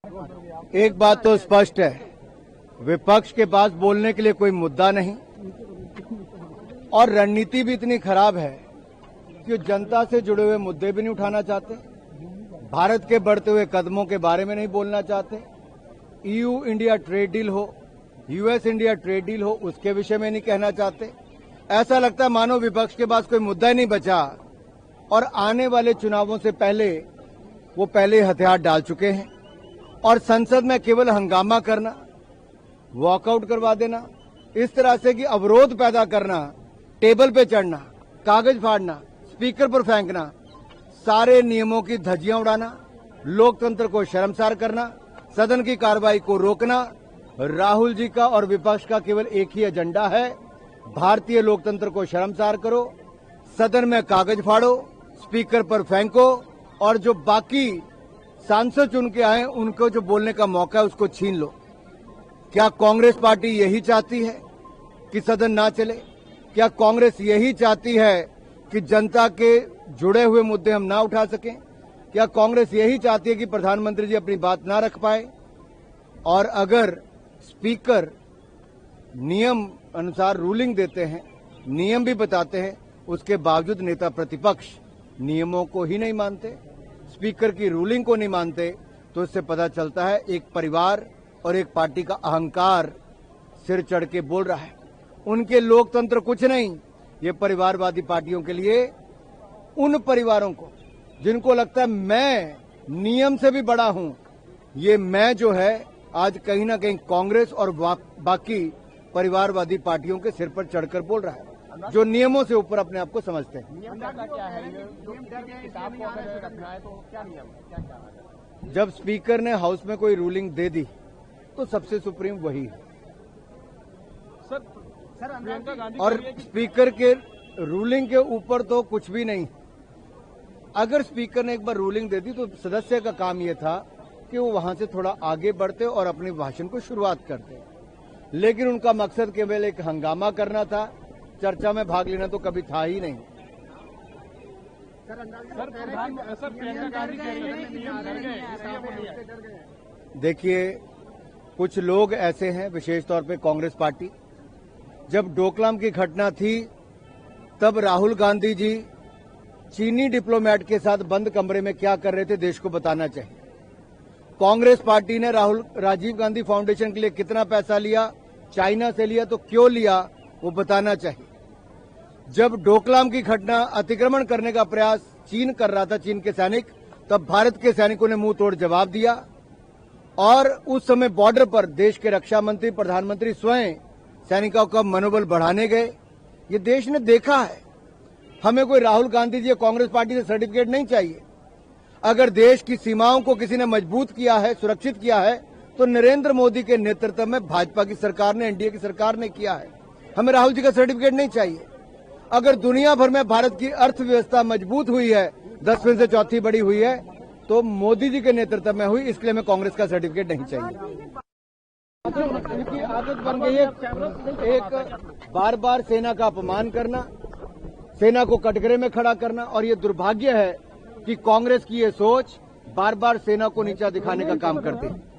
एक बात तो स्पष्ट है, विपक्ष के पास बोलने के लिए कोई मुद्दा नहीं और रणनीति भी इतनी खराब है कि जनता से जुड़े हुए मुद्दे भी नहीं उठाना चाहते, भारत के बढ़ते हुए कदमों के बारे में नहीं बोलना चाहते, ईयू इंडिया ट्रेड डील हो, यूएस इंडिया ट्रेड डील हो, उसके विषय में नहीं कहना चाहते। ऐसा लगता है मानो विपक्ष के पास कोई मुद्दा ही नहीं बचा और आने वाले चुनावों से पहले वो पहले हथियार डाल चुके हैं और संसद में केवल हंगामा करना, वॉकआउट करवा देना, इस तरह से कि अवरोध पैदा करना, टेबल पे चढ़ना, कागज फाड़ना, स्पीकर पर फेंकना, सारे नियमों की धज्जियां उड़ाना, लोकतंत्र को शर्मसार करना, सदन की कार्रवाई को रोकना। राहुल जी का और विपक्ष का केवल एक ही एजेंडा है, भारतीय लोकतंत्र को शर्मसार करो, सदन में कागज फाड़ो, स्पीकर पर फेंको और जो बाकी सांसद चुन के आए उनको जो बोलने का मौका है उसको छीन लो। क्या कांग्रेस पार्टी यही चाहती है कि सदन ना चले? क्या कांग्रेस यही चाहती है कि जनता के जुड़े हुए मुद्दे हम ना उठा सकें? क्या कांग्रेस यही चाहती है कि प्रधानमंत्री जी अपनी बात ना रख पाए? और अगर स्पीकर नियम अनुसार रूलिंग देते हैं, नियम भी बताते हैं, उसके बावजूद नेता प्रतिपक्ष नियमों को ही नहीं मानते, स्पीकर की रूलिंग को नहीं मानते, तो इससे पता चलता है एक परिवार और एक पार्टी का अहंकार सिर चढ़ के बोल रहा है। उनके लोकतंत्र कुछ नहीं, ये परिवारवादी पार्टियों के लिए उन परिवारों को जिनको लगता है मैं नियम से भी बड़ा हूं, ये मैं जो है आज कहीं ना कहीं कांग्रेस और बाकी परिवारवादी पार्टियों के सिर पर चढ़कर बोल रहा है, जो नियमों से ऊपर अपने आप को समझते हैं। जब स्पीकर ने हाउस में कोई रूलिंग दे दी तो सबसे सुप्रीम वही है और स्पीकर के रूलिंग के ऊपर तो कुछ भी नहीं। अगर स्पीकर ने एक बार रूलिंग दे दी तो सदस्य का काम यह था कि वो वहां से थोड़ा आगे बढ़ते और अपने भाषण को शुरुआत करते, लेकिन उनका मकसद केवल एक हंगामा करना था, चर्चा में भाग लेना तो कभी था ही नहीं। देखिए, कुछ लोग ऐसे हैं, विशेष तौर पे कांग्रेस पार्टी, जब डोकलाम की घटना थी तब राहुल गांधी जी चीनी डिप्लोमेट के साथ बंद कमरे में क्या कर रहे थे देश को बताना चाहिए। कांग्रेस पार्टी ने राजीव गांधी फाउंडेशन के लिए कितना पैसा लिया, चाइना से लिया तो क्यों लिया, वो बताना चाहिए। जब डोकलाम की घटना अतिक्रमण करने का प्रयास चीन कर रहा था, चीन के सैनिक, तब भारत के सैनिकों ने मुंह तोड़ जवाब दिया और उस समय बॉर्डर पर देश के रक्षा मंत्री, प्रधानमंत्री स्वयं सैनिकों का मनोबल बढ़ाने गए। ये देश ने देखा है। हमें कोई राहुल गांधी जी या कांग्रेस पार्टी से सर्टिफिकेट नहीं चाहिए। अगर देश की सीमाओं को किसी ने मजबूत किया है, सुरक्षित किया है, तो नरेंद्र मोदी के नेतृत्व में भाजपा की सरकार ने, एनडीए की सरकार ने किया है। हमें राहुल जी का सर्टिफिकेट नहीं चाहिए। अगर दुनिया भर में भारत की अर्थव्यवस्था मजबूत हुई है, 10वीं से चौथी बड़ी हुई है, तो मोदी जी के नेतृत्व में हुई, इसलिए हमें कांग्रेस का सर्टिफिकेट नहीं चाहिए। उनकी आदत बन गई है एक बार बार सेना का अपमान करना, सेना को कटघरे में खड़ा करना, और ये दुर्भाग्य है कि कांग्रेस की ये सोच बार बार सेना को नीचा दिखाने का काम करती है।